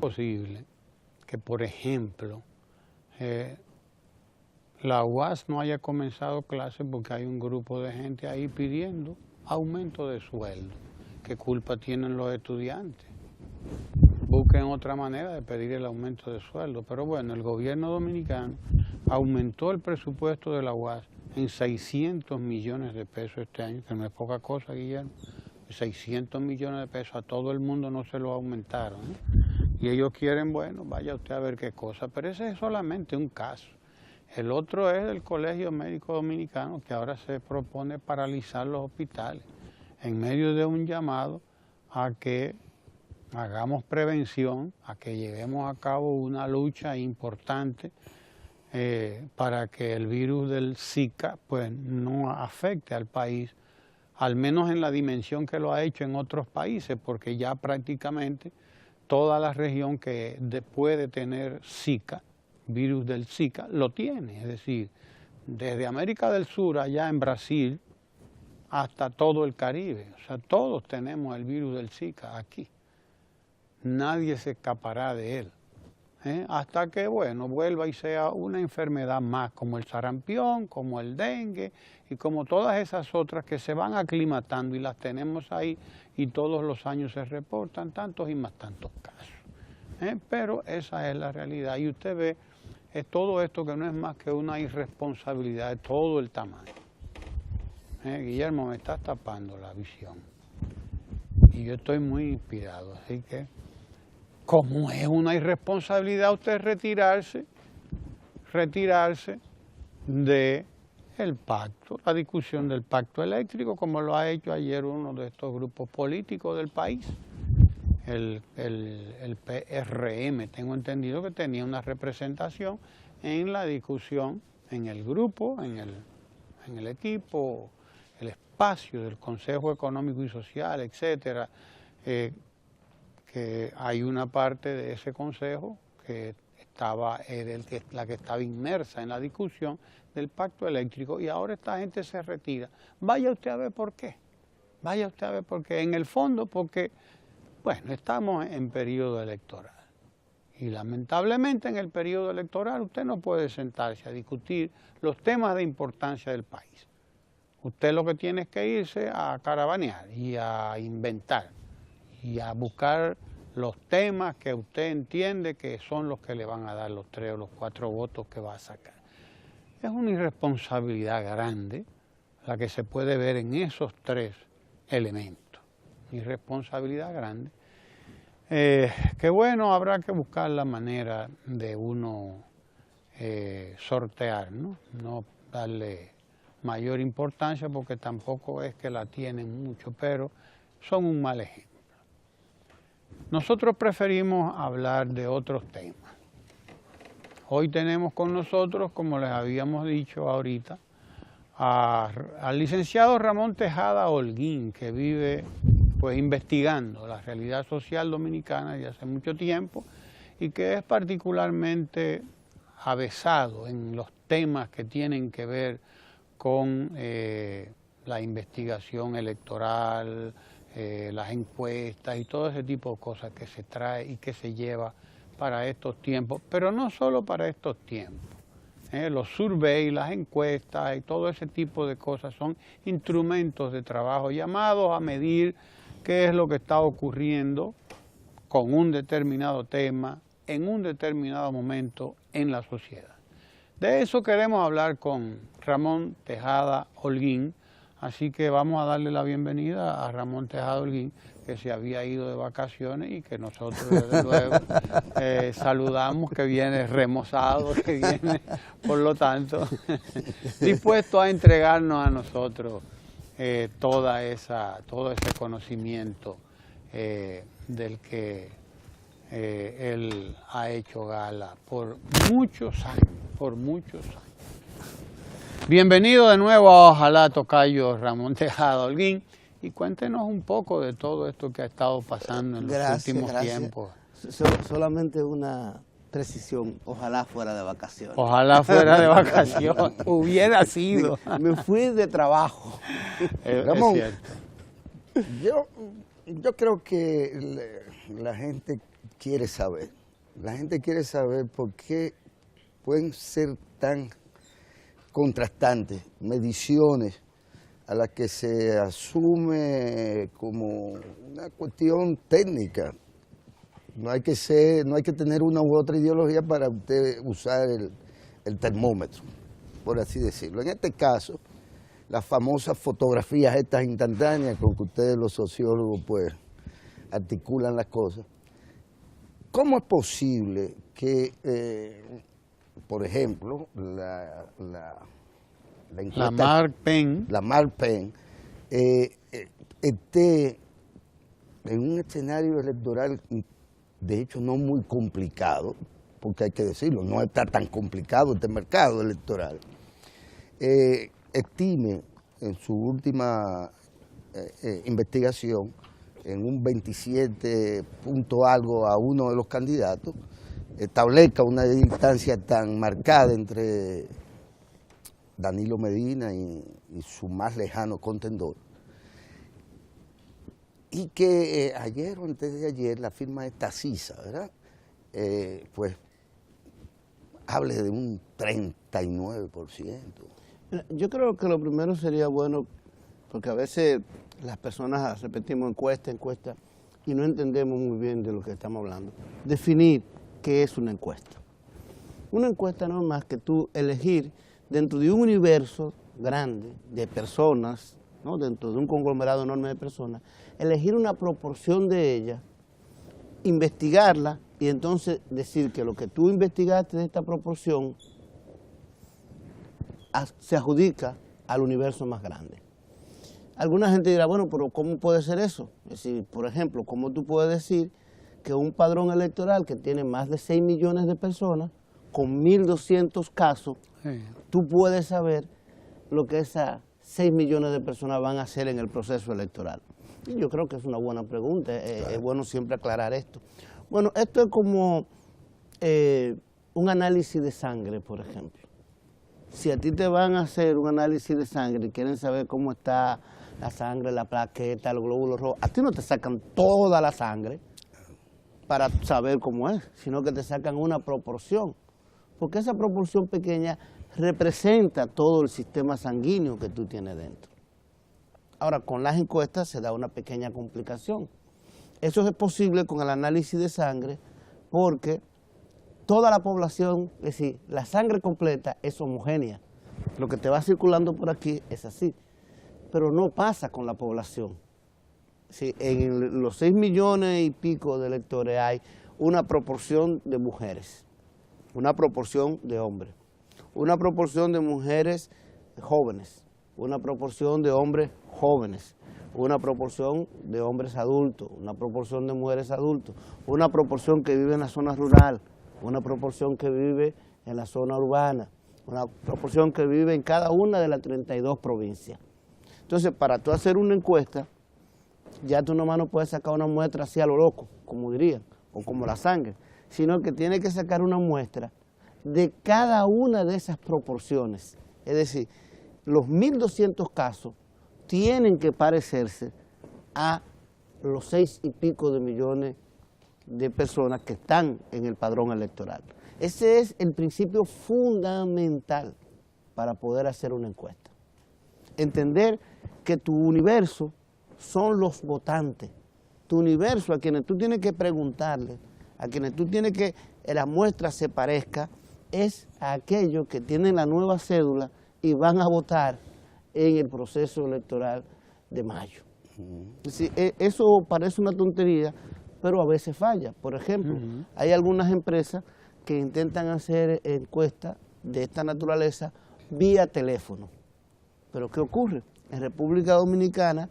posible que, por ejemplo, la UAS no haya comenzado clases porque hay un grupo de gente ahí pidiendo aumento de sueldo? ¿Qué culpa tienen los estudiantes? Busquen otra manera de pedir el aumento de sueldo. Pero bueno, el gobierno dominicano aumentó el presupuesto de la UAS en 600 millones de pesos este año, que no es poca cosa, Guillermo. 600 millones de pesos a todo el mundo no se lo aumentaron, ¿eh? Y ellos quieren, bueno, vaya usted a ver qué cosa, pero ese es solamente un caso. El otro es el Colegio Médico Dominicano, que ahora se propone paralizar los hospitales en medio de un llamado a que hagamos prevención, a que llevemos a cabo una lucha importante para que el virus del Zika pues no afecte al país, al menos en la dimensión que lo ha hecho en otros países, porque ya prácticamente toda la región que puede tener Zika, virus del Zika, lo tiene. Es decir, desde América del Sur, allá en Brasil, hasta todo el Caribe. O sea, todos tenemos el virus del Zika aquí. Nadie se escapará de él. Hasta que, bueno, vuelva y sea una enfermedad más, como el sarampión, como el dengue y como todas esas otras que se van aclimatando y las tenemos ahí y todos los años se reportan tantos y más tantos casos. Pero esa es la realidad y usted ve todo esto que no es más que una irresponsabilidad de todo el tamaño. Guillermo, me estás tapando la visión y yo estoy muy inspirado, así que como es una irresponsabilidad usted retirarse del pacto, la discusión del pacto eléctrico, como lo ha hecho ayer uno de estos grupos políticos del país, el PRM, tengo entendido que tenía una representación en la discusión, en el grupo, en el equipo, el espacio del Consejo Económico y Social, etcétera, que hay una parte de ese consejo que la que estaba inmersa en la discusión del pacto eléctrico y ahora esta gente se retira. Vaya usted a ver por qué. Vaya usted a ver por qué. En el fondo porque, bueno, estamos en periodo electoral y lamentablemente en el periodo electoral usted no puede sentarse a discutir los temas de importancia del país. Usted lo que tiene es que irse a caravanear y a inventar y a buscar los temas que usted entiende que son los que le van a dar los 3 o los 4 votos que va a sacar. Es una irresponsabilidad grande la que se puede ver en esos 3 elementos. Irresponsabilidad grande. Que bueno, habrá que buscar la manera de uno sortear, ¿no? No darle mayor importancia porque tampoco es que la tienen mucho, pero son un mal ejemplo. Nosotros preferimos hablar de otros temas. Hoy tenemos con nosotros, como les habíamos dicho ahorita, al licenciado Ramón Tejada Holguín, que vive pues investigando la realidad social dominicana desde hace mucho tiempo y que es particularmente avesado en los temas que tienen que ver con la investigación electoral, las encuestas y todo ese tipo de cosas que se trae y que se lleva para estos tiempos, pero no solo para estos tiempos. Los surveys, las encuestas y todo ese tipo de cosas son instrumentos de trabajo llamados a medir qué es lo que está ocurriendo con un determinado tema en un determinado momento en la sociedad. De eso queremos hablar con Ramón Tejada Holguín, así que vamos a darle la bienvenida a Ramón Tejada Holguín, que se había ido de vacaciones y que nosotros desde luego saludamos, que viene remozado, que viene, por lo tanto, dispuesto a entregarnos a nosotros todo ese conocimiento del que él ha hecho gala por muchos años, Bienvenido de nuevo a Ojalá, tocayo Ramón Tejada Holguín, y cuéntenos un poco de todo esto que ha estado pasando en los últimos tiempos. Solamente una precisión, ojalá fuera de vacaciones. Ojalá fuera de vacaciones, hubiera sido. Me fui de trabajo. Ramón, es cierto. Yo creo que la gente quiere saber. La gente quiere saber por qué pueden ser tan contrastantes mediciones a las que se asume como una cuestión técnica. No hay que tener una u otra ideología para usted usar el termómetro, por así decirlo. En este caso, las famosas fotografías estas instantáneas con que ustedes los sociólogos pues articulan las cosas. ¿Cómo es posible que, por ejemplo, la Marpen esté en un escenario electoral, de hecho no muy complicado, porque hay que decirlo, no está tan complicado este mercado electoral, estime en su última investigación en un 27 punto algo a uno de los candidatos, establezca una distancia tan marcada entre Danilo Medina y su más lejano contendor, y que ayer o antes de ayer la firma esta CISA, ¿verdad? Pues hable de un 39%. Yo creo que lo primero sería bueno, porque a veces las personas repetimos encuesta, y no entendemos muy bien de lo que estamos hablando. Definir qué es una encuesta. Una encuesta no es más que tú elegir dentro de un universo grande de personas, ¿no? Dentro de un conglomerado enorme de personas, elegir una proporción de ellas, investigarla y entonces decir que lo que tú investigaste de esta proporción se adjudica al universo más grande. Alguna gente dirá, bueno, pero ¿cómo puede ser eso? Es decir, por ejemplo, ¿cómo tú puedes decir que un padrón electoral que tiene más de 6 millones de personas, con 1.200 casos, tú puedes saber lo que esas 6 millones de personas van a hacer en el proceso electoral? Y yo creo que es una buena pregunta, es bueno siempre aclarar esto. Bueno, esto es como un análisis de sangre, por ejemplo. Si a ti te van a hacer un análisis de sangre y quieren saber cómo está la sangre, la plaqueta, los glóbulos rojos, a ti no te sacan toda la sangre para saber cómo es, sino que te sacan una proporción, porque esa proporción pequeña representa todo el sistema sanguíneo que tú tienes dentro. Ahora, con las encuestas se da una pequeña complicación. Eso es posible con el análisis de sangre porque toda la población, es decir, la sangre completa es homogénea. Lo que te va circulando por aquí es así, pero no pasa con la población. Sí, en los 6 millones y pico de electores hay una proporción de mujeres, una proporción de hombres, una proporción de mujeres jóvenes, una proporción de hombres jóvenes, una proporción de hombres adultos, una proporción de mujeres adultos, una proporción que vive en la zona rural, una proporción que vive en la zona urbana, una proporción que vive en cada una de las 32 provincias. Entonces, para tú hacer una encuesta, ya tú nomás no puedes sacar una muestra así a lo loco, como dirían, o como la sangre, sino que tienes que sacar una muestra de cada una de esas proporciones. Es decir, los 1.200 casos tienen que parecerse a los 6 y pico de millones de personas que están en el padrón electoral. Ese es el principio fundamental para poder hacer una encuesta. Entender que tu universo son los votantes. Tu universo a quienes tú tienes que preguntarle, a quienes tú tienes que la muestra se parezca, es a aquellos que tienen la nueva cédula y van a votar en el proceso electoral de mayo. Es decir, eso parece una tontería, pero a veces falla. Por ejemplo, hay algunas empresas que intentan hacer encuestas de esta naturaleza vía teléfono. Pero ¿qué ocurre? En República Dominicana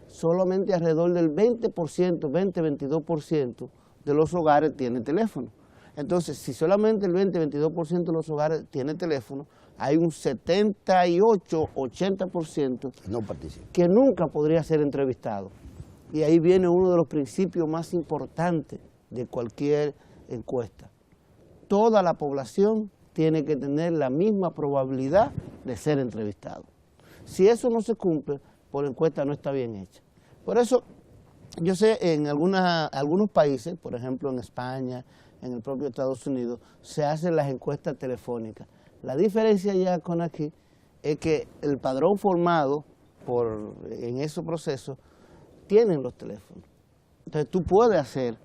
solamente alrededor del 20%, 20-22% de los hogares tienen teléfono. Entonces, si solamente el 20-22% de los hogares tiene teléfono, hay un 78-80% no participa, que nunca podría ser entrevistado. Y ahí viene uno de los principios más importantes de cualquier encuesta. Toda la población tiene que tener la misma probabilidad de ser entrevistado. Si eso no se cumple, por encuesta no está bien hecha. Por eso, Yo sé en algunos países, por ejemplo en España, en el propio Estados Unidos, se hacen las encuestas telefónicas. La diferencia ya con aquí es que el padrón formado en esos procesos tienen los teléfonos. Entonces tú puedes hacer,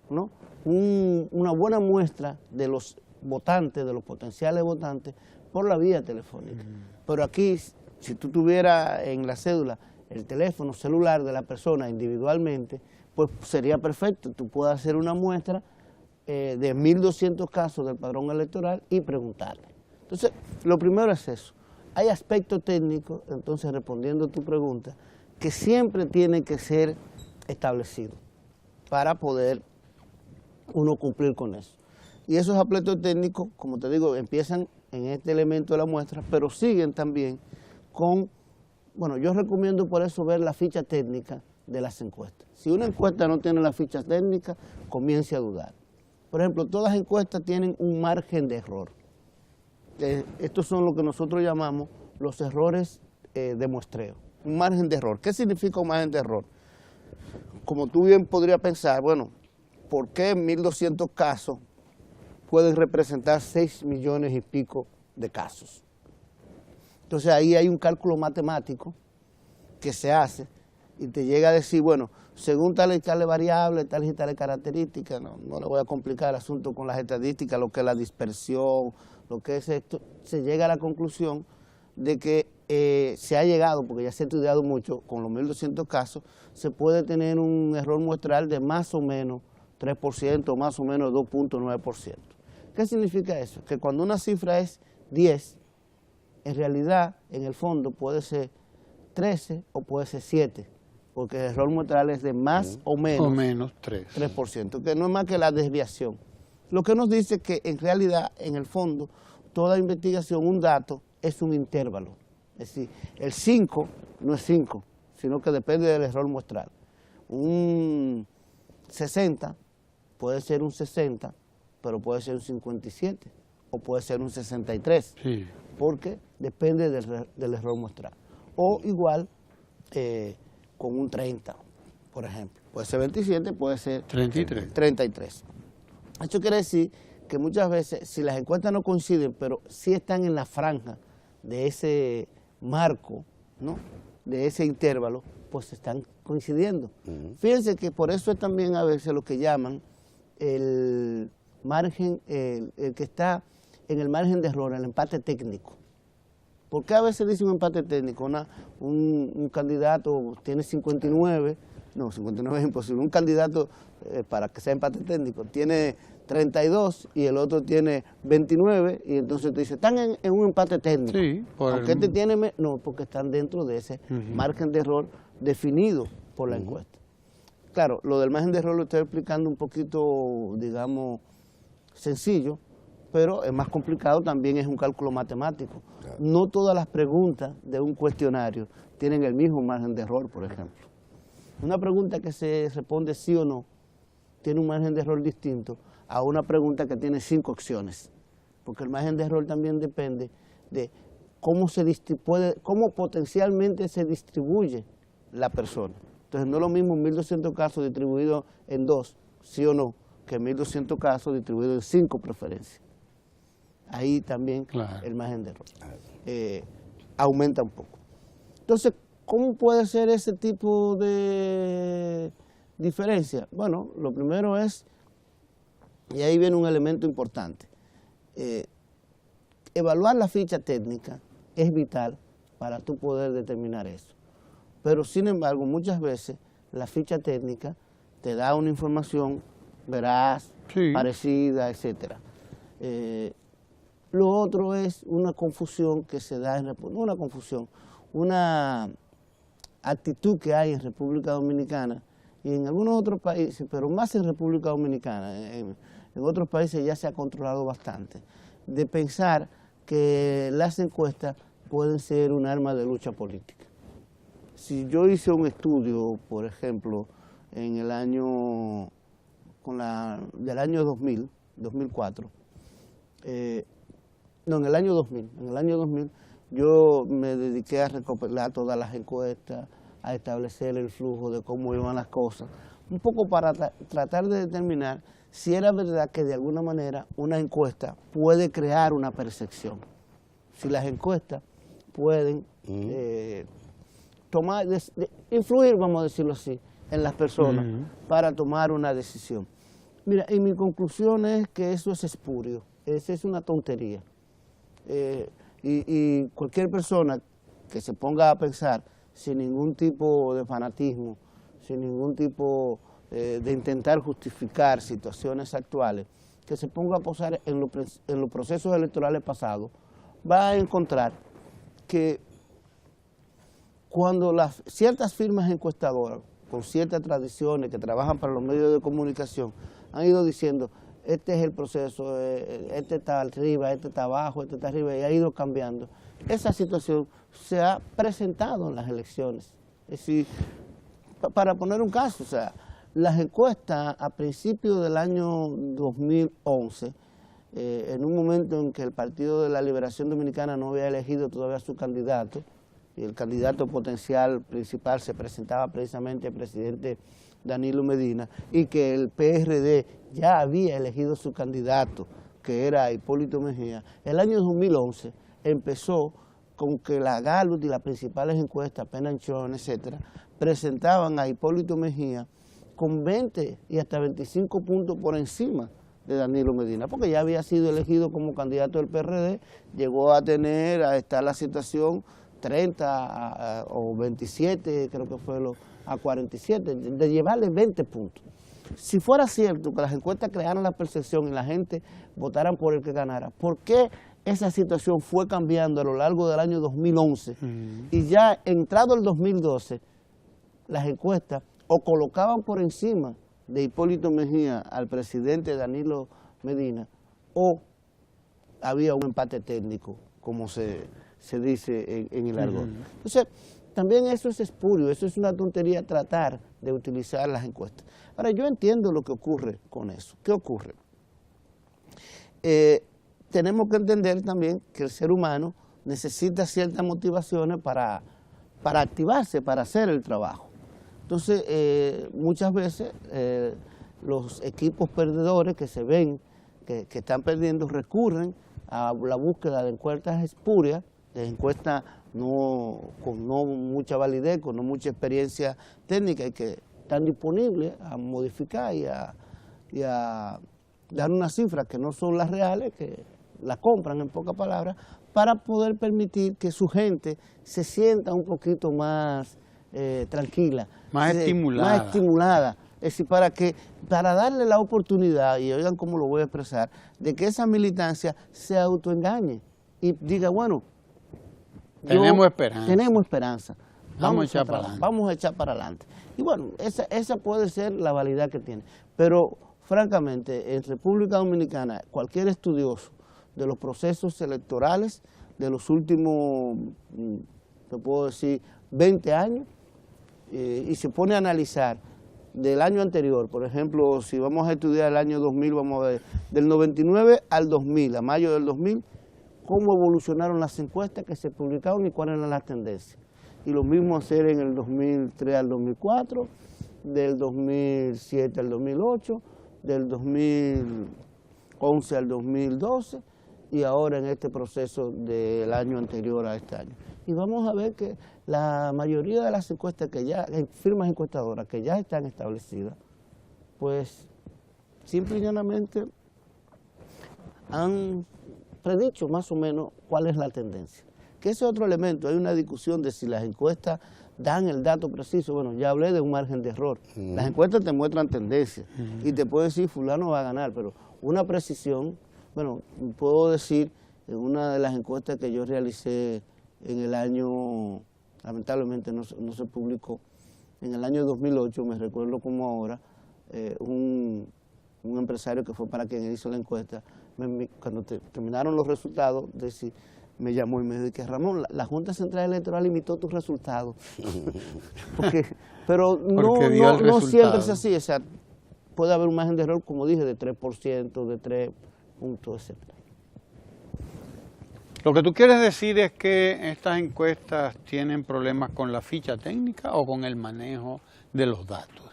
¿no?, una buena muestra de los votantes, de los potenciales votantes, por la vía telefónica. Pero aquí, si tú tuvieras en la cédula el teléfono celular de la persona individualmente, pues sería perfecto. Tú puedes hacer una muestra de 1.200 casos del padrón electoral y preguntarle. Entonces, lo primero es eso. Hay aspectos técnicos, entonces, respondiendo a tu pregunta, que siempre tienen que ser establecidos para poder uno cumplir con eso. Y esos aspectos técnicos, como te digo, empiezan en este elemento de la muestra, pero siguen también con, bueno, yo recomiendo por eso ver la ficha técnica de las encuestas. Si una encuesta no tiene la ficha técnica, comience a dudar. Por ejemplo, todas las encuestas tienen un margen de error. Estos son lo que nosotros llamamos los errores de muestreo. Un margen de error. ¿Qué significa un margen de error? Como tú bien podrías pensar, bueno, ¿por qué 1.200 casos pueden representar 6 millones y pico de casos? Entonces ahí hay un cálculo matemático que se hace y te llega a decir, bueno, según tal y tal variable, tal y tal característica, no le voy a complicar el asunto con las estadísticas, lo que es la dispersión, lo que es esto, se llega a la conclusión de que se ha llegado, porque ya se ha estudiado mucho, con los 1.200 casos, se puede tener un error muestral de más o menos 3%, más o menos 2.9%. ¿Qué significa eso? Que cuando una cifra es 10, en realidad, en el fondo, puede ser 13 o puede ser 7, porque el error muestral es de más o menos 3%, que no es más que la desviación. Lo que nos dice que en realidad, en el fondo, toda investigación, un dato, es un intervalo. Es decir, el 5 no es 5, sino que depende del error muestral. Un 60 puede ser un 60, pero puede ser un 57 o puede ser un 63, sí, porque depende del error muestral. O igual con un 30, por ejemplo. Puede ser 27, puede ser 33. Esto quiere decir que muchas veces, si las encuestas no coinciden, pero sí están en la franja de ese marco, ¿no?, de ese intervalo, pues están coincidiendo. Fíjense que por eso es también a veces lo que llaman el margen, el que está en el margen de error, el empate técnico. ¿Por qué a veces dice un empate técnico? Un candidato tiene 59, no, 59 es imposible, un candidato para que sea empate técnico tiene 32 y el otro tiene 29 y entonces te dice, están en un empate técnico. Sí, aunque este tiene, no, porque están dentro de ese margen de error definido por la encuesta. Claro, lo del margen de error lo estoy explicando un poquito, digamos, sencillo, pero es más complicado, también es un cálculo matemático. Claro. No todas las preguntas de un cuestionario tienen el mismo margen de error, por ejemplo. Una pregunta que se responde sí o no tiene un margen de error distinto a una pregunta que tiene 5 opciones, porque el margen de error también depende de cómo potencialmente se distribuye la persona. Entonces no es lo mismo 1.200 casos distribuidos en 2, sí o no, que 1.200 casos distribuidos en 5 preferencias. Ahí también el margen de error aumenta un poco. Entonces, ¿cómo puede ser ese tipo de diferencia? Bueno, lo primero es, y ahí viene un elemento importante, evaluar la ficha técnica es vital para tú poder determinar eso. Pero sin embargo, muchas veces la ficha técnica te da una información veraz, sí, parecida, etcétera. Lo otro es una confusión que se da no una confusión, una actitud que hay en República Dominicana y en algunos otros países, pero más en República Dominicana, en otros países ya se ha controlado bastante, de pensar que las encuestas pueden ser un arma de lucha política. Si yo hice un estudio, por ejemplo, en el año, del año 2000, 2004, no, en el año 2000 yo me dediqué a recopilar todas las encuestas, a establecer el flujo de cómo iban las cosas, un poco para tratar de determinar si era verdad que de alguna manera una encuesta puede crear una percepción. Si las encuestas pueden influir, vamos a decirlo así, en las personas para tomar una decisión. Mira, y mi conclusión es que eso es espurio, eso es una tontería. Y cualquier persona que se ponga a pensar sin ningún tipo de fanatismo, sin ningún tipo de intentar justificar situaciones actuales, que se ponga a posar en los procesos electorales pasados, va a encontrar que cuando ciertas firmas encuestadoras, con ciertas tradiciones que trabajan para los medios de comunicación, han ido diciendo, este es el proceso, este está arriba, este está abajo, este está arriba, y ha ido cambiando. Esa situación se ha presentado en las elecciones. Es decir, para poner un caso, o sea, las encuestas a principios del año 2011, en un momento en que el Partido de la Liberación Dominicana no había elegido todavía su candidato, y el candidato potencial principal se presentaba precisamente el presidente Danilo Medina, y que el PRD ya había elegido su candidato, que era Hipólito Mejía. El año 2011 empezó con que la Gallup y las principales encuestas, Penanchón, etcétera, presentaban a Hipólito Mejía con 20 y hasta 25 puntos por encima de Danilo Medina, porque ya había sido elegido como candidato del PRD, llegó a estar la situación 30 o 27, creo que fue a 47, de llevarle 20 puntos. Si fuera cierto que las encuestas crearan la percepción y la gente votaran por el que ganara, ¿por qué esa situación fue cambiando a lo largo del año 2011? Y ya entrado el 2012, las encuestas o colocaban por encima de Hipólito Mejía al presidente Danilo Medina, o había un empate técnico, como se dice en el argot. Entonces, también eso es espurio, eso es una tontería tratar de utilizar las encuestas. Ahora, yo entiendo lo que ocurre con eso. ¿Qué ocurre? Tenemos que entender también que el ser humano necesita ciertas motivaciones para activarse, para hacer el trabajo. Entonces, muchas veces los equipos perdedores que se ven que están perdiendo recurren a la búsqueda de encuestas espurias, de encuestas con no mucha validez, con no mucha experiencia técnica y que están disponibles a modificar y a dar unas cifras que no son las reales, que las compran en pocas palabras, para poder permitir que su gente se sienta un poquito más tranquila, más estimulada. Es decir, para darle la oportunidad, y oigan cómo lo voy a expresar, de que esa militancia se autoengañe y diga, bueno, tenemos esperanza. Vamos a echar para adelante. Y bueno, esa puede ser la validad que tiene. Pero, francamente, en República Dominicana, cualquier estudioso de los procesos electorales de los últimos, te puedo decir, 20 años, y se pone a analizar del año anterior, por ejemplo, si vamos a estudiar el año 2000, vamos a ver, del 99 al 2000, a mayo del 2000, cómo evolucionaron las encuestas que se publicaron y cuáles eran las tendencias. Y lo mismo hacer en el 2003 al 2004, del 2007 al 2008, del 2011 al 2012 y ahora en este proceso del año anterior a este año. Y vamos a ver que la mayoría de las encuestas firmas encuestadoras que ya están establecidas, pues simple y llanamente han predicho más o menos cuál es la tendencia. Que ese otro elemento, hay una discusión de si las encuestas dan el dato preciso. Bueno, ya hablé de un margen de error. Las encuestas te muestran tendencias y te pueden decir fulano va a ganar, pero una precisión, bueno, puedo decir, en una de las encuestas que yo realicé en el año, lamentablemente no se publicó, en el año 2008, me recuerdo como ahora, un empresario que fue para quien hizo la encuesta, cuando terminaron los resultados, me llamó y me dijo que Ramón, la Junta Central Electoral limitó tus resultados. Pero no siempre es así, o sea, puede haber un margen de error, como dije, de 3%, de 3 puntos, etc. Lo que tú quieres decir es que estas encuestas tienen problemas con la ficha técnica o con el manejo de los datos.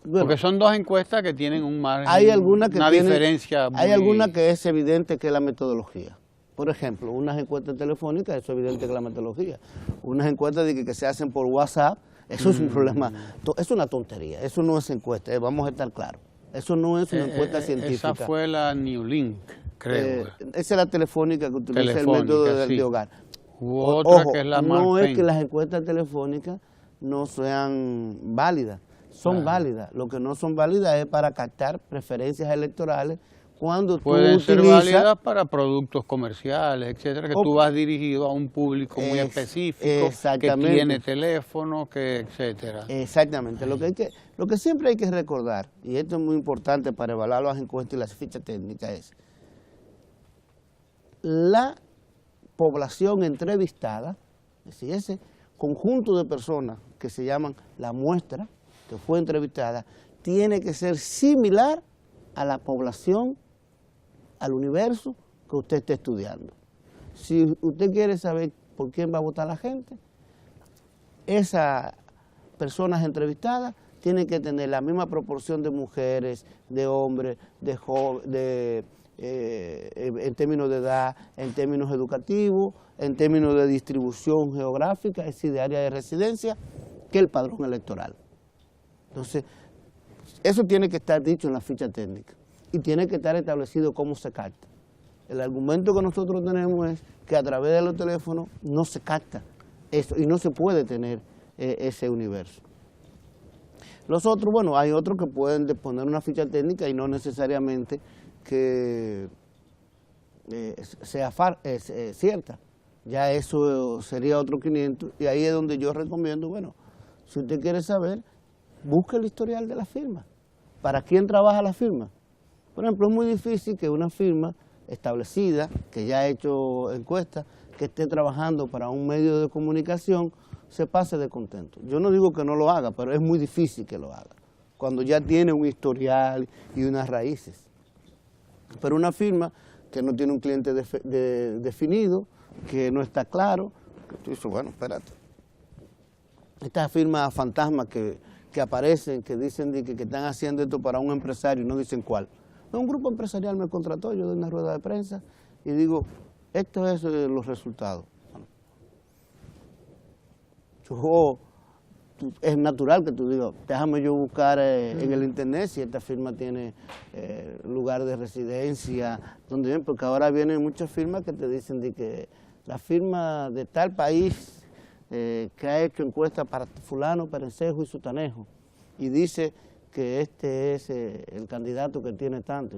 Bueno, porque son dos encuestas que tienen un margen, hay alguna diferencia muy... Hay alguna que es evidente que es la metodología. Por ejemplo, unas encuestas telefónicas, eso es evidente que es la metodología. Unas encuestas de que se hacen por WhatsApp, eso es un problema, es una tontería, eso no es encuesta, vamos a estar claros. Eso no es una encuesta científica. Esa fue la Newlink, creo. Esa es la telefónica que utiliza el Telefónica, método sí. de hogar. Hubo otra Ojo, que es la no Mark es que Pain. las encuestas telefónicas no sean válidas, son válidas. Lo que no son válidas es para captar preferencias electorales cuando Pueden tú ser utilizas... válidas para productos comerciales, etcétera, que tú vas dirigido a un público muy específico, que tiene teléfono, que etcétera. Exactamente. Lo que siempre hay que recordar, y esto es muy importante para evaluar las encuestas y las fichas técnicas, es la población entrevistada, es decir, ese conjunto de personas que se llaman la muestra, que fue entrevistada, tiene que ser similar a la población, al universo que usted esté estudiando. Si usted quiere saber por quién va a votar la gente, esas personas entrevistadas tienen que tener la misma proporción de mujeres, de hombres, de jóvenes, en términos de edad, en términos educativos, en términos de distribución geográfica, es decir, de área de residencia, que el padrón electoral. Entonces, eso tiene que estar dicho en la ficha técnica y tiene que estar establecido cómo se capta. El argumento que nosotros tenemos es que a través de los teléfonos no se capta eso y no se puede tener ese universo. Los otros, bueno, hay otros que pueden poner una ficha técnica y no necesariamente que sea cierta. Ya eso sería otro 500 y ahí es donde yo recomiendo, bueno, si usted quiere saber, busque el historial de la firma. ¿Para quién trabaja la firma? Por ejemplo, es muy difícil que una firma establecida, que ya ha hecho encuestas, que esté trabajando para un medio de comunicación, se pase de contento. Yo no digo que no lo haga, pero es muy difícil que lo haga, cuando ya tiene un historial y unas raíces. Pero una firma que no tiene un cliente definido, que no está claro, que tú dices, bueno, espérate. Estas firmas fantasmas que aparecen, que dicen que están haciendo esto para un empresario y no dicen cuál. Un grupo empresarial me contrató, yo doy una rueda de prensa y digo, estos son los resultados. Es natural que tú digas, déjame yo buscar en el internet si esta firma tiene lugar de residencia, donde ven, porque ahora vienen muchas firmas que te dicen de que la firma de tal país que ha hecho encuestas para fulano, perencejo y sutanejo, y dice que este es el candidato que tiene tanto.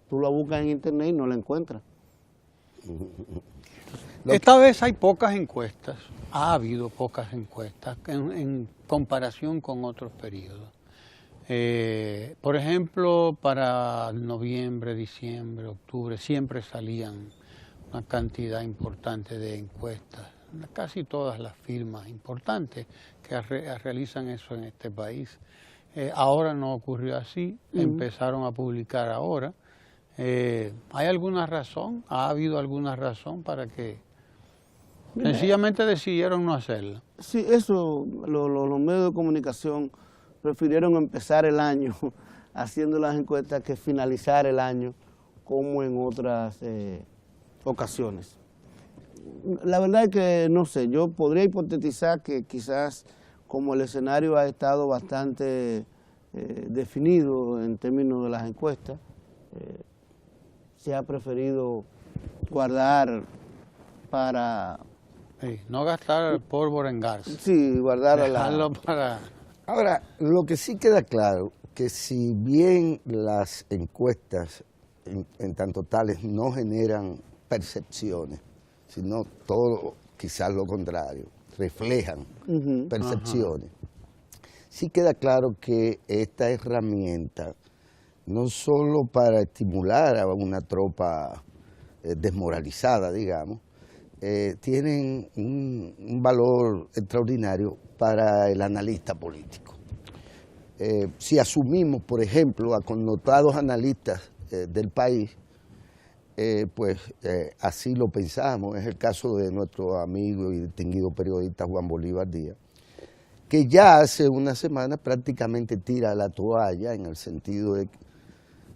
Tú lo buscas en internet y no lo encuentras. Esta vez hay pocas encuestas, ha habido pocas encuestas en comparación con otros periodos. Por ejemplo, para noviembre, diciembre, octubre, siempre salían una cantidad importante de encuestas. Casi todas las firmas importantes que realizan eso en este país. Ahora no ocurrió así, empezaron a publicar ahora. ¿Hay alguna razón? ¿Ha habido alguna razón para que sencillamente decidieron no hacerlo? Sí, eso, los medios de comunicación prefirieron empezar el año haciendo las encuestas que finalizar el año como en otras ocasiones. La verdad es que no sé, yo podría hipotetizar que quizás como el escenario ha estado bastante definido en términos de las encuestas, se ha preferido guardar para... Sí, no gastar pólvora en gas. Sí, guardar dejarlo para... Ahora, lo que sí queda claro, que si bien las encuestas en tanto tales no generan percepciones, sino todo, quizás lo contrario, reflejan percepciones. Sí queda claro que esta herramienta, no solo para estimular a una tropa desmoralizada, digamos, tienen un valor extraordinario para el analista político. Si asumimos, por ejemplo, a connotados analistas del país, así lo pensamos. Es el caso de nuestro amigo y distinguido periodista Juan Bolívar Díaz, que ya hace una semana prácticamente tira la toalla en el sentido de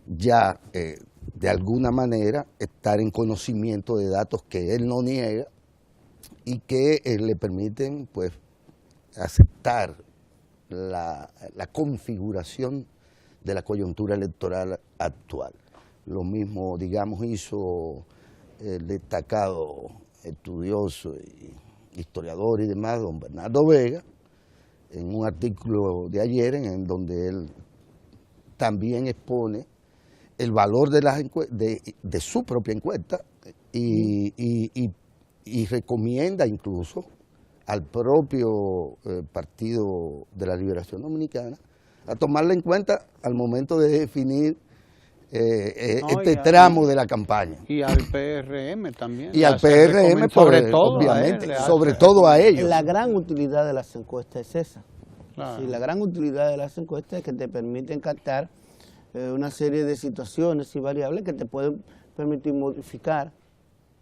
ya de alguna manera estar en conocimiento de datos que él no niega y que le permiten pues aceptar la configuración de la coyuntura electoral actual. Lo mismo, digamos, hizo el destacado estudioso, historiador y demás, don Bernardo Vega, en un artículo de ayer en donde él también expone el valor de su propia encuesta y recomienda incluso al propio Partido de la Liberación Dominicana a tomarla en cuenta al momento de definir este tramo de la campaña. Y al PRM también. Y al PRM, sobre todo obviamente, sobre todo a ellos. La gran utilidad de las encuestas es esa. Claro. Sí, la gran utilidad de las encuestas es que te permiten captar una serie de situaciones y variables que te pueden permitir modificar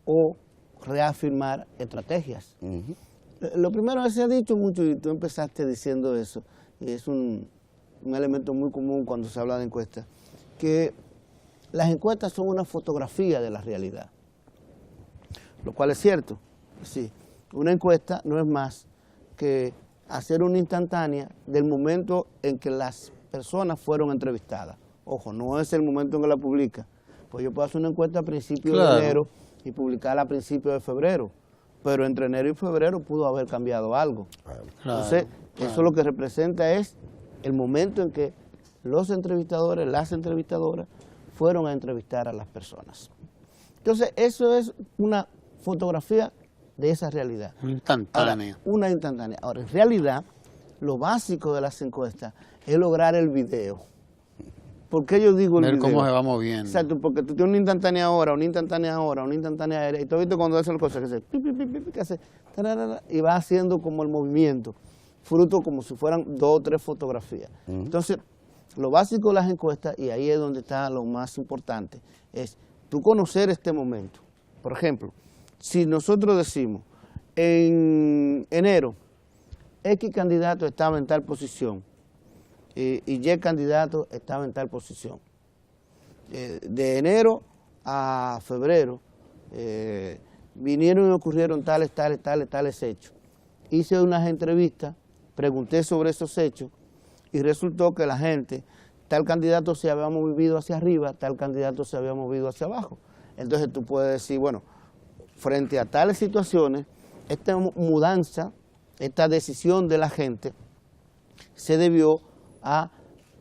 o reafirmar estrategias. Lo primero que se ha dicho mucho, y tú empezaste diciendo eso, y es un elemento muy común cuando se habla de encuestas, que las encuestas son una fotografía de la realidad, lo cual es cierto. Sí, una encuesta no es más que hacer una instantánea del momento en que las personas fueron entrevistadas. Ojo, no es el momento en que la publica. Pues yo puedo hacer una encuesta a principios de enero y publicarla a principios de febrero, pero entre enero y febrero pudo haber cambiado algo. Entonces, eso lo que representa es el momento en que los entrevistadores, las entrevistadoras, fueron a entrevistar a las personas. Entonces, eso es una fotografía de esa realidad. Instantánea. Ahora, una instantánea. Ahora, en realidad, lo básico de las encuestas es lograr el video. ¿Por qué yo digo el ver video? Cómo se va moviendo. Exacto, porque tú tienes una instantánea ahora, una instantánea ahora, una instantánea aérea, y tú has visto cuando hacen las cosas que hace, que hace, y va haciendo como el movimiento, fruto como si fueran 2 o 3 fotografías. Entonces, lo básico de las encuestas, y ahí es donde está lo más importante, es tú conocer este momento. Por ejemplo, si nosotros decimos, en enero, X candidato estaba en tal posición, y Y candidato estaba en tal posición. De enero a febrero vinieron y ocurrieron tales hechos. Hice unas entrevistas, pregunté sobre esos hechos y resultó que la gente, tal candidato se había movido hacia arriba, tal candidato se había movido hacia abajo. Entonces tú puedes decir, bueno, frente a tales situaciones, esta mudanza, esta decisión de la gente se debió a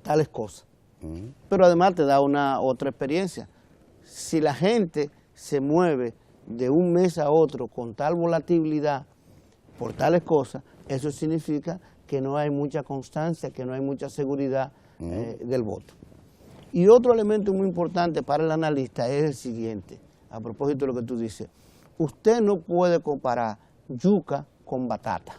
tales cosas. Pero además te da una otra experiencia. Si la gente se mueve de un mes a otro con tal volatilidad por tales cosas, eso significa que no hay mucha constancia, que no hay mucha seguridad del voto. Y otro elemento muy importante para el analista es el siguiente, a propósito de lo que tú dices. Usted no puede comparar yuca con batata.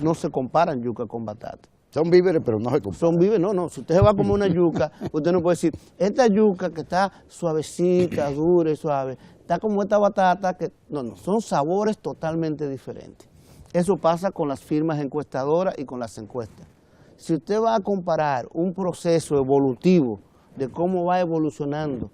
No se comparan yuca con batata. Son víveres, pero no se comparan. Son víveres, no. Si usted se va a comer una yuca, usted no puede decir, esta yuca que está suavecita, dura y suave, está como esta batata que... No, son sabores totalmente diferentes. Eso pasa con las firmas encuestadoras y con las encuestas. Si usted va a comparar un proceso evolutivo de cómo va evolucionando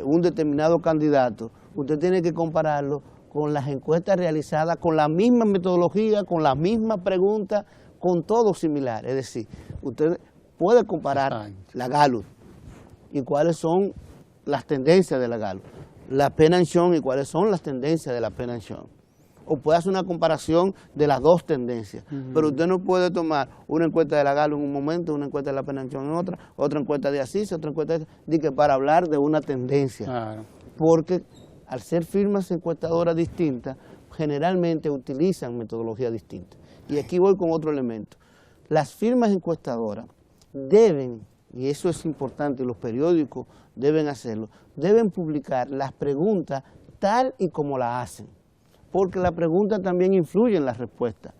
un determinado candidato, usted tiene que compararlo con las encuestas realizadas con la misma metodología, con las mismas preguntas, con todo similar. Es decir, usted puede comparar la Gallup y cuáles son las tendencias de la Gallup, la Penn&John y cuáles son las tendencias de la Penn&John. O puede hacer una comparación de las dos tendencias, pero usted no puede tomar una encuesta de la Gallup en un momento, una encuesta de la Penn&John en otra encuesta de Asís, otra encuesta de que para hablar de una tendencia. Claro. Porque al ser firmas encuestadoras distintas, generalmente utilizan metodologías distintas. Y aquí voy con otro elemento. Las firmas encuestadoras deben, y eso es importante, y los periódicos deben hacerlo, deben publicar las preguntas tal y como las hacen, porque la pregunta también influye en la respuesta.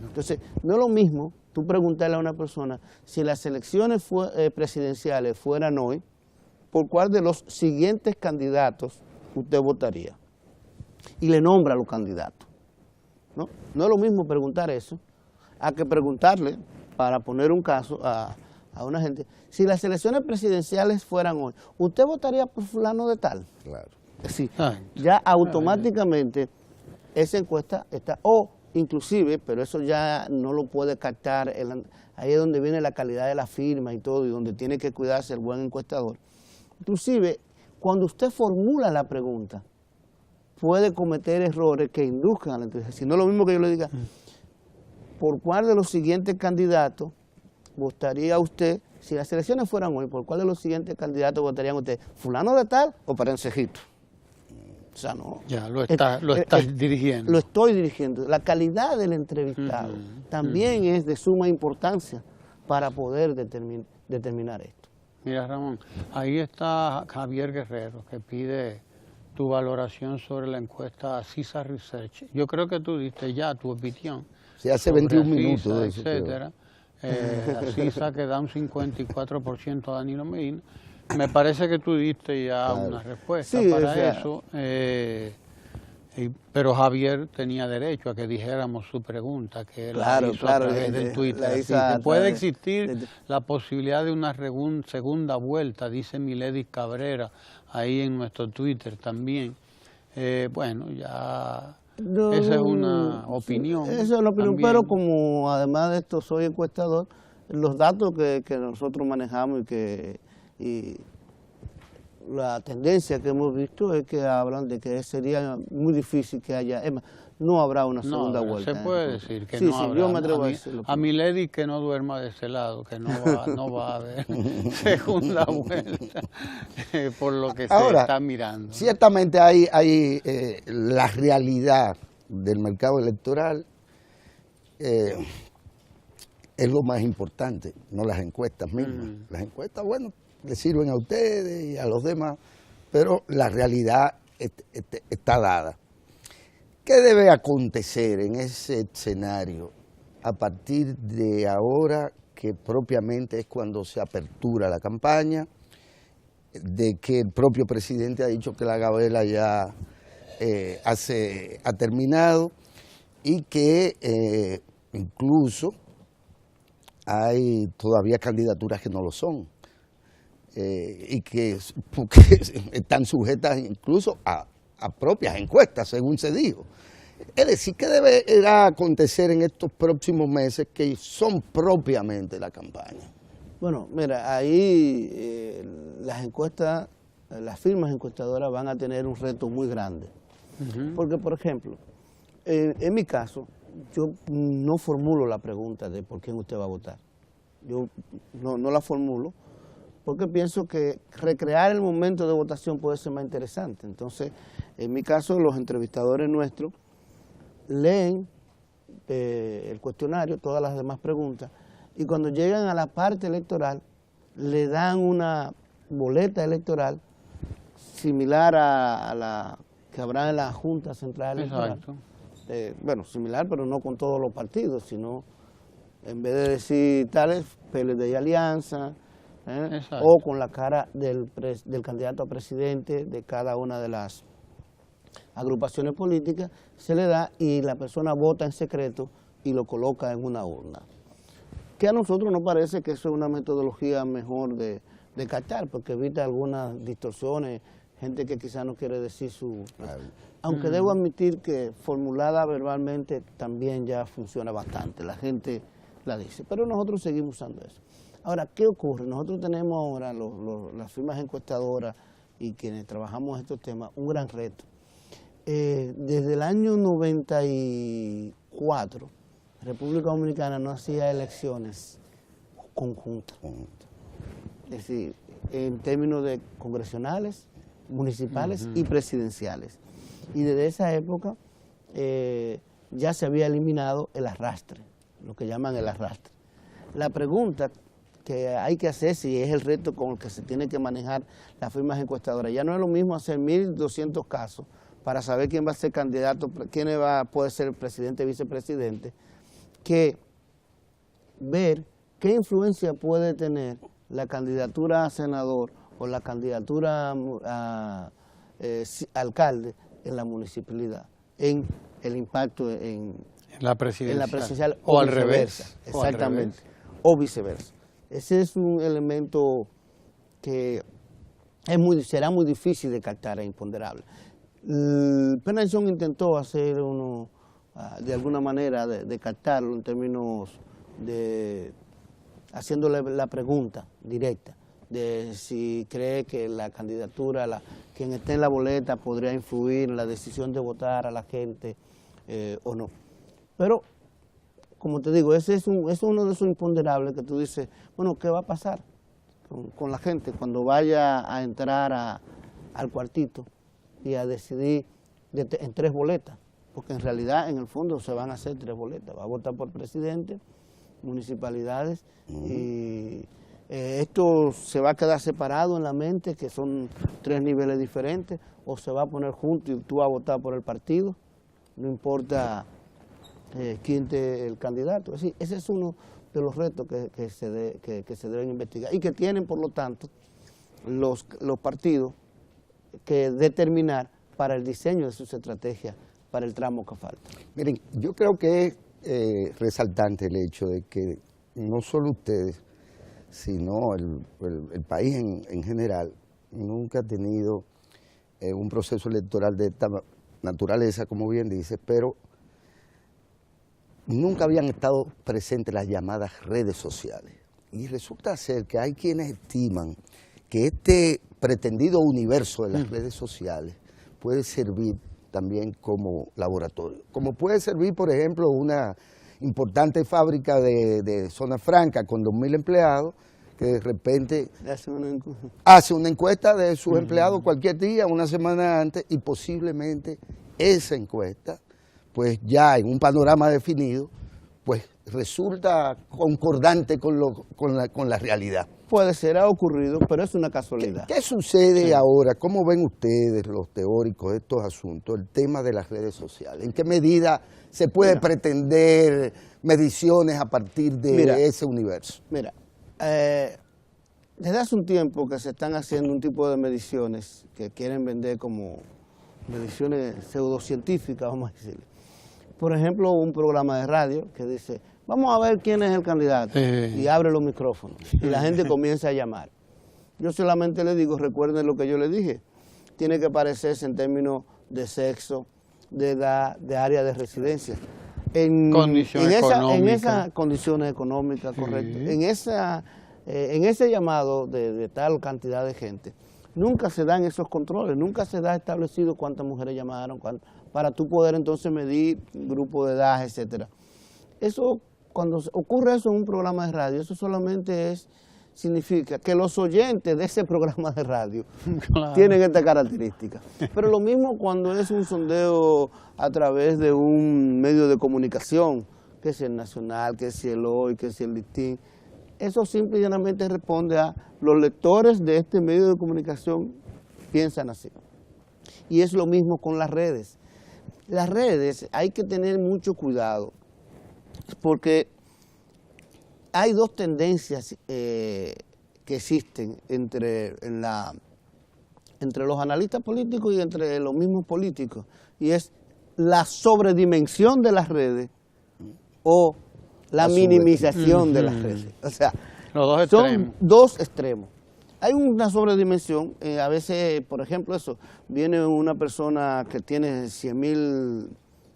Entonces, no es lo mismo tú preguntarle a una persona si las elecciones presidenciales fueran hoy, por cuál de los siguientes candidatos usted votaría. Y le nombra a los candidatos. ¿No? No es lo mismo preguntar eso, a que preguntarle, para poner un caso a una gente, si las elecciones presidenciales fueran hoy, ¿usted votaría por fulano de tal? Claro. Sí, ya automáticamente esa encuesta está, o inclusive, pero eso ya no lo puede captar, ahí es donde viene la calidad de la firma y todo, y donde tiene que cuidarse el buen encuestador. Inclusive, cuando usted formula la pregunta, puede cometer errores que induzcan a la inteligencia. Si no es lo mismo que yo le diga, ¿por cuál de los siguientes candidatos votaría usted, si las elecciones fueran hoy, por cuál de los siguientes candidatos votarían usted? ¿Fulano de tal o Perencejito? O sea, no. Ya, lo estás dirigiendo. Lo estoy dirigiendo. La calidad del entrevistado también es de suma importancia para poder determinar esto. Mira, Ramón, ahí está Javier Guerrero, que pide tu valoración sobre la encuesta CISA Research. Yo creo que tú diste ya tu opinión. Sí, hace 21 minutos. De eso, etcétera. La CISA que da un 54% a Danilo Medina. Me parece que tú diste ya una respuesta para eso, pero Javier tenía derecho a que dijéramos su pregunta, que él la hizo a través del Twitter. Así que puede existir la posibilidad de una segunda vuelta, dice Milady Cabrera, ahí en nuestro Twitter también. Bueno, ya esa es una opinión. Esa es una opinión, pero como además de esto soy encuestador, los datos que nosotros manejamos y la tendencia que hemos visto es que hablan de que sería muy difícil que haya, no habrá una segunda vuelta. Se puede decir que no habrá. Yo me atrevo a decirlo. A Milady que no duerma de ese lado, que no va a haber segunda vuelta, por lo que ahora, se está mirando. Ciertamente hay la realidad del mercado electoral, es lo más importante, no las encuestas mismas. Las encuestas, bueno, le sirven a ustedes y a los demás, pero la realidad está dada. ¿Qué debe acontecer en ese escenario a partir de ahora, que propiamente es cuando se apertura la campaña, de que el propio presidente ha dicho que la gabela ya ha terminado y que incluso hay todavía candidaturas que no lo son y que están sujetas incluso a propias encuestas, según se dijo? Es decir, ¿qué deberá acontecer en estos próximos meses que son propiamente la campaña? Bueno, mira, ahí las encuestas, las firmas encuestadoras van a tener un reto muy grande. Porque, por ejemplo, en mi caso, yo no formulo la pregunta de por quién usted va a votar. Yo no la formulo porque pienso que recrear el momento de votación puede ser más interesante. Entonces, en mi caso, los entrevistadores nuestros leen el cuestionario, todas las demás preguntas, y cuando llegan a la parte electoral, le dan una boleta electoral similar a la que habrá en la Junta Central Electoral. Bueno, similar, pero no con todos los partidos, sino en vez de decir tales, PLD y Alianza, o con la cara del candidato a presidente de cada una de las agrupaciones políticas, se le da y la persona vota en secreto y lo coloca en una urna. Que a nosotros nos parece que eso es una metodología mejor de captar, porque evita algunas distorsiones, gente que quizás no quiere decir su... Aunque debo admitir que formulada verbalmente también ya funciona bastante, la gente la dice, pero nosotros seguimos usando eso. Ahora, ¿qué ocurre? Nosotros tenemos ahora, las firmas encuestadoras y quienes trabajamos estos temas, un gran reto. Desde el año 94, República Dominicana no hacía elecciones conjuntas. Es decir, en términos de congresionales, municipales y presidenciales. Y desde esa época ya se había eliminado el arrastre, lo que llaman el arrastre. La pregunta que hay que hacer, si es el reto con el que se tiene que manejar las firmas encuestadoras, ya no es lo mismo hacer 1.200 casos para saber quién va a ser candidato, quién puede ser presidente, vicepresidente, que ver qué influencia puede tener la candidatura a senador por la candidatura a alcalde en la municipalidad, en el impacto en la presidencial, o al revés, exactamente, o viceversa. Ese es un elemento que será muy difícil de captar, e imponderable. Penelson intentó hacer de alguna manera de captarlo en términos de haciéndole la pregunta directa de si cree que la candidatura, quien esté en la boleta podría influir en la decisión de votar a la gente o no. Pero, como te digo, ese es uno de esos imponderables que tú dices, bueno, ¿qué va a pasar con la gente cuando vaya a entrar al cuartito y a decidir en 3 boletas? Porque en realidad, en el fondo, se van a hacer 3 boletas. Va a votar por presidente, municipalidades, y esto se va a quedar separado en la mente, que son 3 niveles diferentes, o se va a poner junto y tú vas a votar por el partido, no importa quién esté el candidato. Es decir, ese es uno de los retos que se deben investigar y que tienen, por lo tanto, los partidos que determinar para el diseño de sus estrategias para el tramo que falta. Miren, yo creo que es resaltante el hecho de que no solo ustedes, sino el país en general, nunca ha tenido un proceso electoral de esta naturaleza, como bien dice, pero nunca habían estado presentes las llamadas redes sociales. Y resulta ser que hay quienes estiman que este pretendido universo de las redes sociales puede servir también como laboratorio. Como puede servir, por ejemplo, una importante fábrica de Zona Franca con 2.000 empleados, que de repente hace una encuesta de sus empleados cualquier día, una semana antes, y posiblemente esa encuesta, pues ya en un panorama definido, pues resulta concordante con la realidad. Puede ser, ha ocurrido, pero es una casualidad. ¿Qué sucede ahora? ¿Cómo ven ustedes, los teóricos, de estos asuntos, el tema de las redes sociales? ¿En qué medida se puede pretender mediciones a partir de ese universo? Mira, desde hace un tiempo que se están haciendo un tipo de mediciones que quieren vender como mediciones pseudocientíficas, vamos a decirle. Por ejemplo, un programa de radio que dice, vamos a ver quién es el candidato, y abre los micrófonos, y la gente comienza a llamar. Yo solamente le digo, recuerden lo que yo le dije, tiene que parecerse en términos de sexo, de edad, de área de residencia. En esas condiciones económicas, correcto. En ese llamado de tal cantidad de gente, nunca se dan esos controles, nunca se da establecido cuántas mujeres llamaron, para tú poder entonces medir grupo de edad, etcétera. Eso, cuando ocurre eso en un programa de radio, eso solamente significa que los oyentes de ese programa de radio tienen esta característica. Pero lo mismo cuando es un sondeo a través de un medio de comunicación, que es el Nacional, que es el Hoy, que es el Listín. Eso simple y llanamente responde a los lectores de este medio de comunicación piensan así. Y es lo mismo con las redes. Las redes hay que tener mucho cuidado porque hay 2 tendencias que existen entre los analistas políticos y entre los mismos políticos, y es la sobredimensión de las redes o la minimización de las redes. O sea, son 2 extremos. Hay una sobredimensión, a veces, por ejemplo, viene una persona que tiene 100.000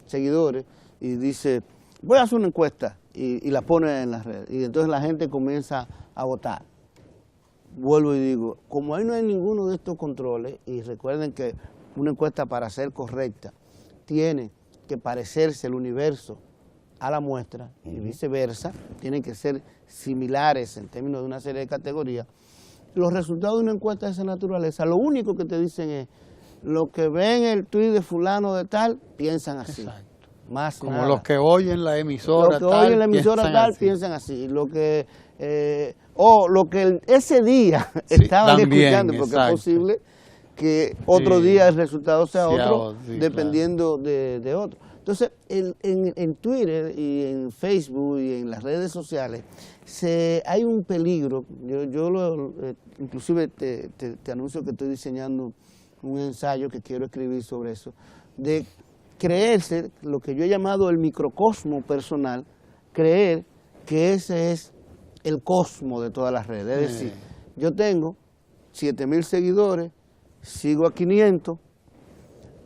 seguidores y dice, voy a hacer una encuesta, y la pone en las redes, y entonces la gente comienza a votar. Vuelvo y digo, como ahí no hay ninguno de estos controles, y recuerden que una encuesta para ser correcta tiene que parecerse el universo a la muestra, y viceversa, tienen que ser similares en términos de una serie de categorías. Los resultados de una encuesta de esa naturaleza, lo único que te dicen es, lo que ven el tuit de fulano de tal, piensan así. Exacto. Más como nada. Los que oyen la emisora piensan así. Lo que ese día estaban escuchando, porque es posible que otro día el resultado sea otro, dependiendo de otro. Entonces, en Twitter y en Facebook y en las redes sociales hay un peligro. Inclusive te anuncio que estoy diseñando un ensayo que quiero escribir sobre eso, de creerse lo que yo he llamado el microcosmo personal, creer que ese es el cosmo de todas las redes. Es decir, yo tengo 7,000 seguidores, sigo a 500,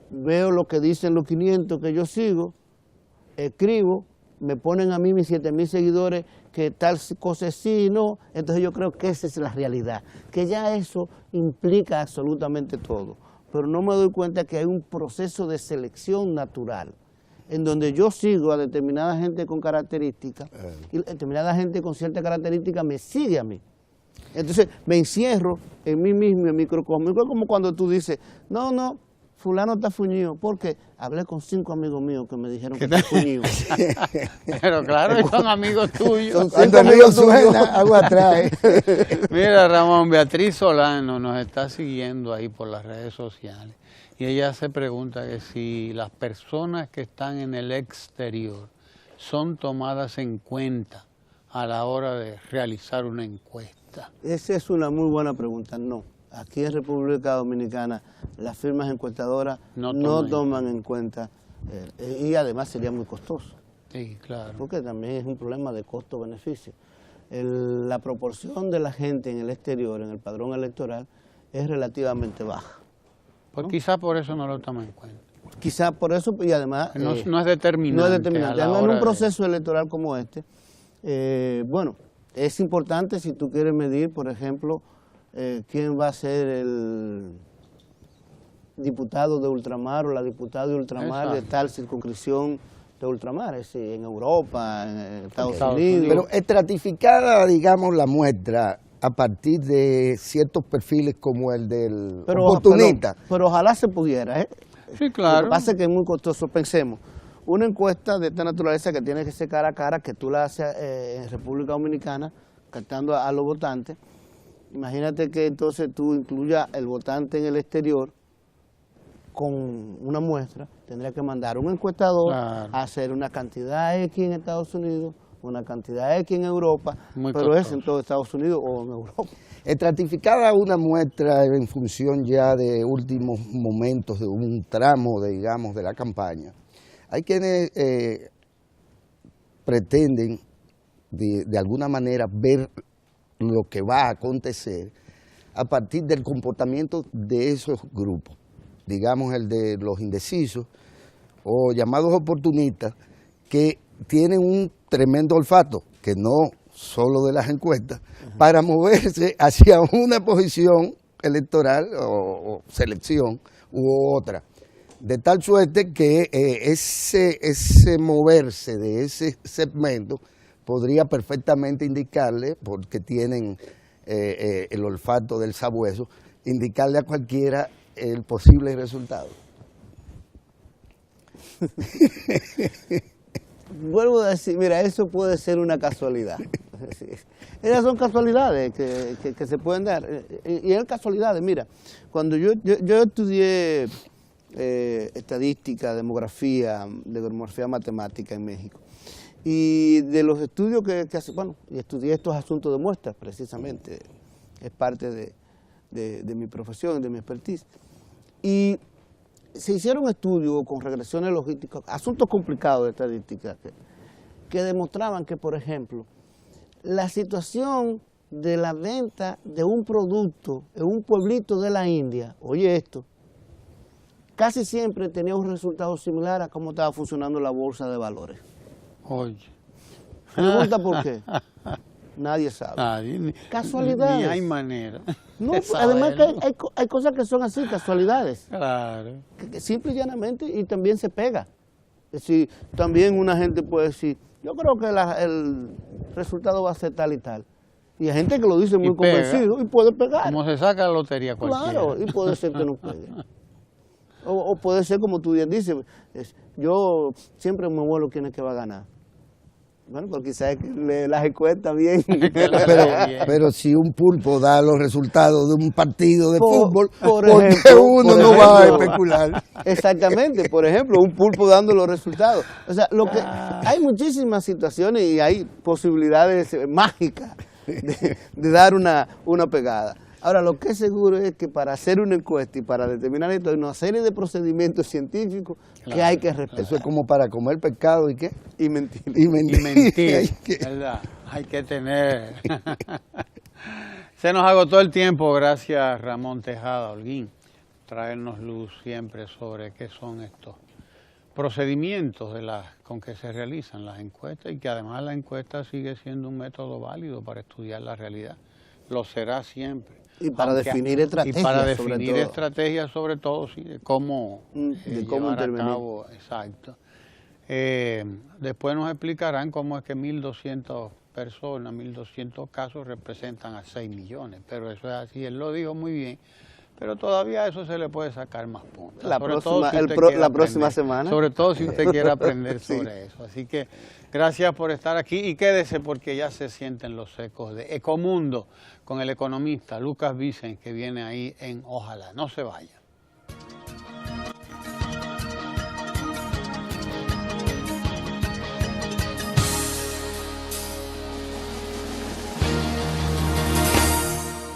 veo lo que dicen los 500 que yo sigo, escribo, me ponen a mí mis 7,000 seguidores que tal cosa es sí y no, entonces yo creo que esa es la realidad, que ya eso implica absolutamente todo, pero no me doy cuenta que hay un proceso de selección natural, en donde yo sigo a determinada gente con características, y determinada gente con cierta característica me sigue a mí. Entonces me encierro en mí mismo, en microcosmo. Es como cuando tú dices, no, fulano está fuñido, porque hablé con 5 amigos míos que me dijeron que está fuñido. Pero claro, son amigos tuyos. Son 5 amigos suena, agua atrás. Mira, Ramón, Beatriz Solano nos está siguiendo ahí por las redes sociales y ella se pregunta que si las personas que están en el exterior son tomadas en cuenta a la hora de realizar una encuesta. Esa es una muy buena pregunta. No. Aquí en República Dominicana las firmas encuestadoras no toman en cuenta y además sería muy costoso. Sí, claro. Porque también es un problema de costo-beneficio. La proporción de la gente en el exterior, en el padrón electoral, es relativamente baja. Pues quizás por eso no lo toman en cuenta. Quizás por eso y además... No es determinante. No es determinante. Además, en un proceso electoral como este, bueno, es importante si tú quieres medir, por ejemplo, quién va a ser el diputado de ultramar o la diputada de ultramar de tal circunscripción de ultramar, es decir, en Europa, en Estados Unidos. Pero estratificada, digamos, la muestra a partir de ciertos perfiles como el del oportunista. Pero ojalá se pudiera, ¿eh? Sí, claro. Lo que pasa es que es muy costoso. Pensemos, una encuesta de esta naturaleza que tiene que ser cara a cara, que tú la haces en República Dominicana, captando a los votantes. Imagínate que entonces tú incluyas el votante en el exterior con una muestra, tendría que mandar un encuestador a hacer una cantidad X en Estados Unidos, una cantidad X en Europa, pero es en todo Estados Unidos o en Europa. Estratificada una muestra en función ya de últimos momentos de un tramo, digamos, de la campaña. Hay quienes pretenden de alguna manera ver lo que va a acontecer a partir del comportamiento de esos grupos, digamos el de los indecisos o llamados oportunistas, que tienen un tremendo olfato, que no solo de las encuestas, para moverse hacia una posición electoral o selección u otra. De tal suerte que ese moverse de ese segmento podría perfectamente indicarle, porque tienen el olfato del sabueso, indicarle a cualquiera el posible resultado. Vuelvo a decir, mira, eso puede ser una casualidad. Esas son casualidades que se pueden dar. Y es casualidades, mira, cuando yo estudié estadística, demografía matemática en México, y de los estudios que hace, bueno, y estudié estos asuntos de muestras precisamente, es parte de mi profesión, de mi expertise, y se hicieron estudios con regresiones logísticas, asuntos complicados de estadística, que demostraban que, por ejemplo, la situación de la venta de un producto en un pueblito de la India, oye esto, casi siempre tenía un resultado similar a cómo estaba funcionando la bolsa de valores. Oye. Pregunta por qué. Nadie sabe. Casualidades. Ni hay manera. No, además que hay cosas que son así, casualidades. Claro. Que simple y llanamente, y también se pega. Es decir, también una gente puede decir, yo creo que el resultado va a ser tal y tal. Y hay gente que lo dice muy convencido y puede pegar. Como se saca la lotería cualquiera. Claro, y puede ser que no pegue. O puede ser como tú bien dices, yo siempre me vuelo quién es que va a ganar. Bueno, porque quizás las encuestas bien. Pero si un pulpo da los resultados de un partido de fútbol, por ¿por qué ejemplo, uno no va a especular? Exactamente, por ejemplo, un pulpo dando los resultados. O sea, hay muchísimas situaciones y hay posibilidades mágicas de dar una pegada. Ahora, lo que es seguro es que para hacer una encuesta y para determinar esto hay una serie de procedimientos científicos que hay que respetar. Eso es como para comer pescado y qué. Y mentir. Y mentir. ¿Verdad? Hay que tener. Se nos agotó el tiempo, gracias Ramón Tejada Holguín, traernos luz siempre sobre qué son estos procedimientos con que se realizan las encuestas y que además la encuesta sigue siendo un método válido para estudiar la realidad. Lo será siempre. Y para definir estrategias. Y para definir estrategias sobre todo, sí, de cómo intervenir. A cabo, exacto. Después nos explicarán cómo es que 1.200 personas, 1.200 casos representan a 6 millones, pero eso es así, él lo dijo muy bien, pero todavía a eso se le puede sacar más puntos. La próxima semana. Sobre todo si usted quiere aprender sobre eso. Así que gracias por estar aquí y quédese porque ya se sienten los ecos de Ecomundo con el economista Lucas Vicens que viene ahí en Ojalá. No se vaya.